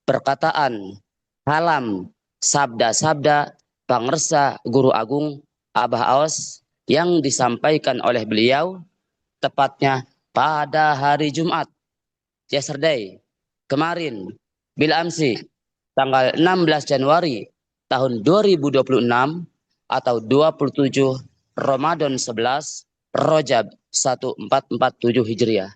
perkataan, kalam, sabda-sabda pangersa Guru Agung Abah Aos yang disampaikan oleh beliau tepatnya pada hari Jumat, yesterday, kemarin, bil amsi, tanggal 16 Januari tahun 2026 atau 27 Ramadan 11 Rajab 1447 Hijriah.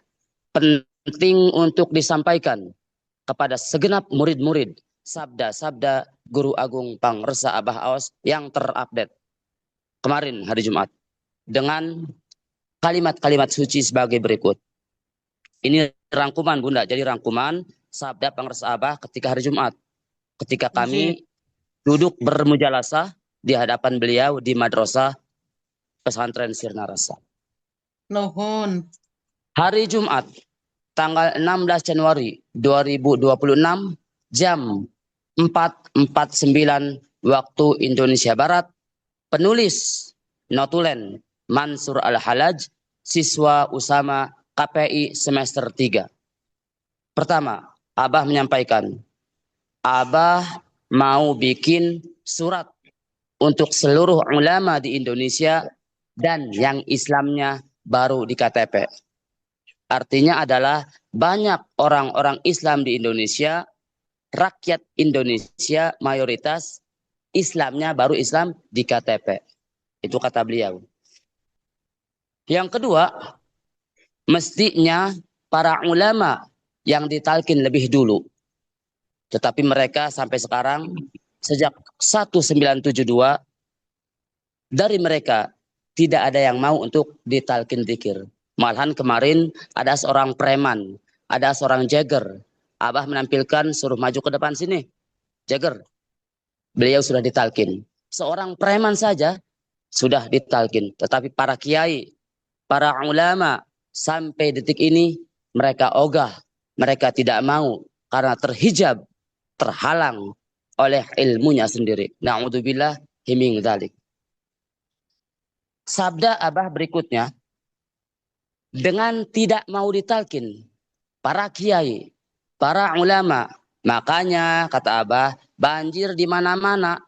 Penting untuk disampaikan kepada segenap murid-murid sabda-sabda Guru Agung Pangresa Abah Aos yang terupdate kemarin hari Jumat dengan kalimat-kalimat suci sebagai berikut. Ini rangkuman Bunda, jadi rangkuman sabda Pangresa Abah ketika hari Jumat, ketika kami duduk bermujalasah di hadapan beliau di madrasah pesantren Sirna Rasa. Nuhun. Hari Jumat tanggal 16 Januari 2026 jam 4.49 waktu Indonesia Barat, penulis notulen Mansur Al-Halaj, siswa Usama KPI semester 3. Pertama, Abah menyampaikan, Abah mau bikin surat untuk seluruh ulama di Indonesia dan yang Islamnya baru di KTP. Artinya adalah banyak orang-orang Islam di Indonesia, rakyat Indonesia mayoritas Islamnya baru Islam di KTP. Itu kata beliau. Yang kedua, mestinya para ulama yang ditalkin lebih dulu. Tetapi mereka sampai sekarang, sejak 1972, dari mereka tidak ada yang mau untuk ditalkin zikir. Malahan kemarin ada seorang preman, ada seorang jagger. Abah menampilkan suruh maju ke depan sini. Jagger. Beliau sudah ditalkin. Seorang preman saja sudah ditalkin. Tetapi para kiai, para ulama sampai detik ini mereka ogah. Mereka tidak mau karena terhijab, terhalang oleh ilmunya sendiri. Na'udzubillah min dzalik. Sabda Abah berikutnya, dengan tidak mau ditalkin para kiai, para ulama, makanya kata Abah, banjir di mana-mana.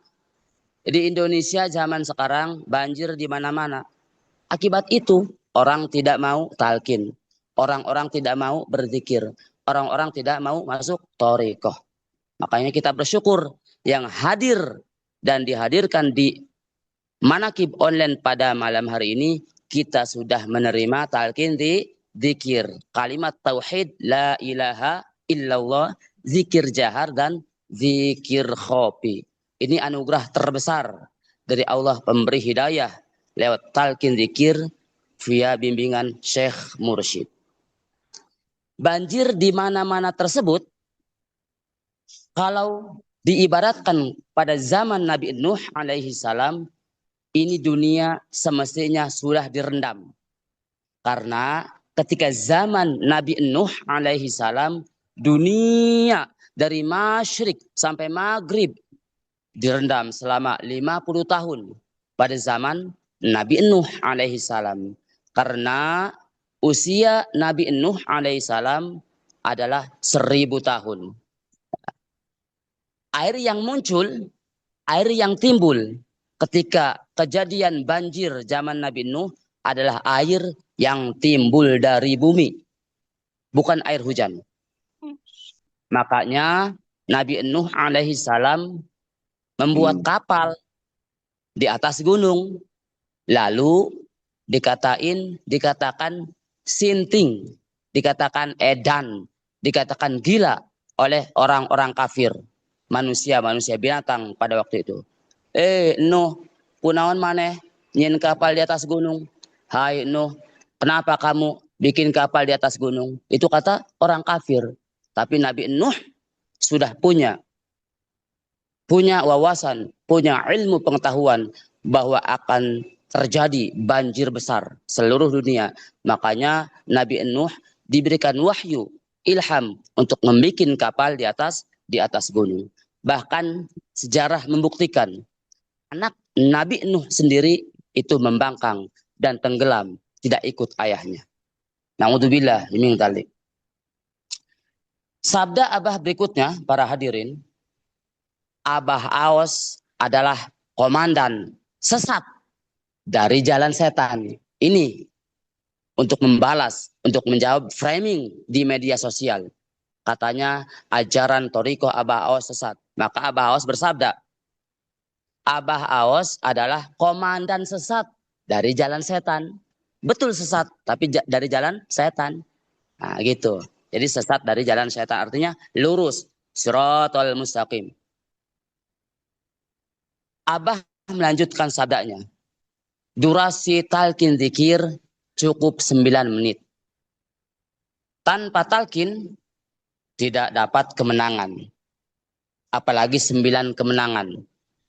Di Indonesia zaman sekarang banjir di mana-mana. Akibat itu orang tidak mau talkin, orang-orang tidak mau berzikir, orang-orang tidak mau masuk thariqah. Makanya kita bersyukur yang hadir dan dihadirkan di Manaqib online pada malam hari ini, kita sudah menerima talqin di zikir. Kalimat tauhid la ilaha illallah, zikir jahar dan zikir khofi. Ini anugerah terbesar dari Allah pemberi hidayah lewat talqin zikir via bimbingan Syekh Mursyid. Banjir di mana-mana tersebut, kalau diibaratkan pada zaman Nabi Nuh alaihi salam, ini dunia semestinya sudah direndam. Karena ketika zaman Nabi Nuh alaihi salam, dunia dari masyrik sampai maghrib direndam selama 50 tahun pada zaman Nabi Nuh alaihi salam. Karena usia Nabi Nuh alaihi salam adalah 1000 tahun. Air yang muncul, air yang timbul ketika kejadian banjir zaman Nabi Nuh adalah air yang timbul dari bumi, bukan air hujan. Makanya Nabi Nuh alaihi salam membuat kapal di atas gunung, lalu dikatakan sinting, dikatakan edan, dikatakan gila oleh orang-orang kafir, manusia binatang pada waktu itu. Nuh, kunaon maneh nyin kapal di atas gunung? Hai Nuh, kenapa kamu bikin kapal di atas gunung? Itu kata orang kafir. Tapi Nabi Nuh sudah punya wawasan, punya ilmu pengetahuan bahwa akan terjadi banjir besar seluruh dunia. Makanya Nabi Nuh diberikan wahyu, ilham untuk membuat kapal di atas gunung. Bahkan sejarah membuktikan anak Nabi Nuh sendiri itu membangkang dan tenggelam, tidak ikut ayahnya. Na'udzubillah min dzalik. Sabda Abah berikutnya, para hadirin, Abah Aos adalah komandan sesat dari jalan setan. Ini untuk membalas, untuk menjawab framing di media sosial. Katanya ajaran Toriko Abah Aos sesat. Maka Abah Aos bersabda, Abah Aos adalah komandan sesat dari jalan setan. Betul sesat, tapi dari jalan setan. Nah, gitu. Jadi sesat dari jalan setan artinya lurus, siratal mustaqim. Abah melanjutkan sabdanya. Durasi talqin zikir cukup 9 menit. Tanpa talqin tidak dapat kemenangan. Apalagi 9 kemenangan.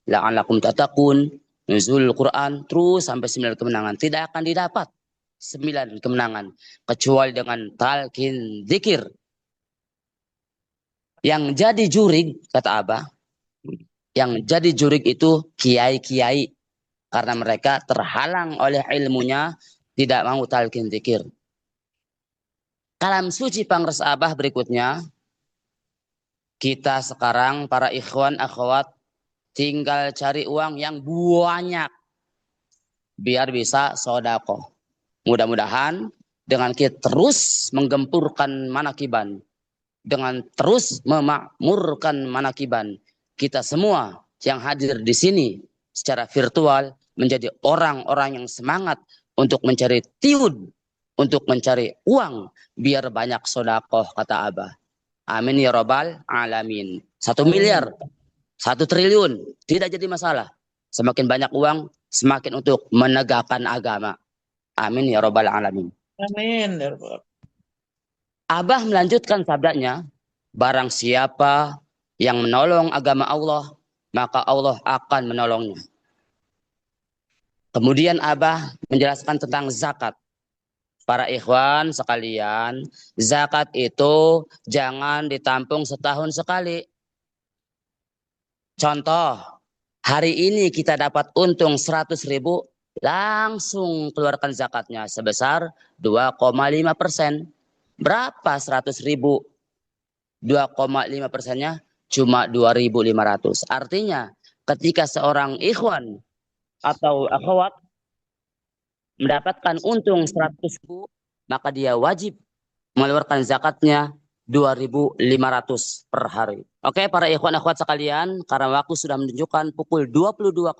La'alakum tatakun, nuzul Quran, terus sampai 9 kemenangan. Tidak akan didapat 9 kemenangan. Kecuali dengan talqin zikir. Yang jadi jurig, kata Abah, yang jadi jurig itu kiai-kiai. Karena mereka terhalang oleh ilmunya, tidak mau talqin zikir. Kalam suci pangres Abah berikutnya, kita sekarang para ikhwan akhwat tinggal cari uang yang banyak biar bisa sodako. Mudah-mudahan dengan kita terus menggempurkan manakiban, dengan terus memakmurkan manakiban, kita semua yang hadir di sini secara virtual menjadi orang-orang yang semangat untuk mencari tiud, untuk mencari uang biar banyak sodakoh, kata Abah. Amin ya robbal alamin. 1 miliar, 1 triliun, tidak jadi masalah. Semakin banyak uang, semakin untuk menegakkan agama. Amin ya robbal alamin. Amin. Abah melanjutkan sabdanya, barang siapa yang menolong agama Allah, maka Allah akan menolongnya. Kemudian Abah menjelaskan tentang zakat. Para ikhwan sekalian, zakat itu jangan ditampung setahun sekali. Contoh, hari ini kita dapat untung 100.000, langsung keluarkan zakatnya sebesar 2,5%. Berapa 100.000? 2,5%-nya cuma 2.500. Artinya ketika seorang ikhwan atau akhwat mendapatkan untung 100.000, maka dia wajib mengeluarkan zakatnya 2.500 per hari. Oke, para ikhwan akhwat sekalian, karena waktu sudah menunjukkan pukul 22.00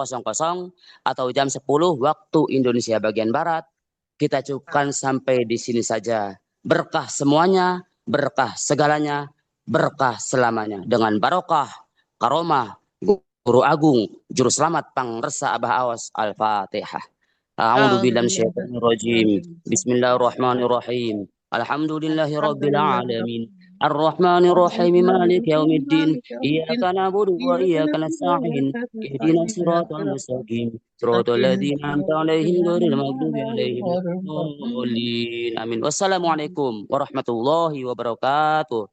atau jam 10 waktu Indonesia bagian Barat, kita cukupkan sampai di sini saja. Berkah semuanya, berkah segalanya, berkah selamanya. Dengan barokah, karomah, Guru Agung, Juru Selamat Pangresa Abah Awas, Al-Fatihah. A'udzu billahi minasyaitonir rajim. Bismillahirrahmanirrahim. Alhamdulillahi rabbil alamin. Ar-Rahmanir Rahim Maliki Yaumiddin. Iyyaka na'budu wa iyyaka nasta'in. Ihdinas siratal mustaqim. Siratal ladzina an'amta 'alaihim ghairil maghdubi 'alaihim waladdallin. Amin. Wassalamualaikum warahmatullahi wabarakatuh.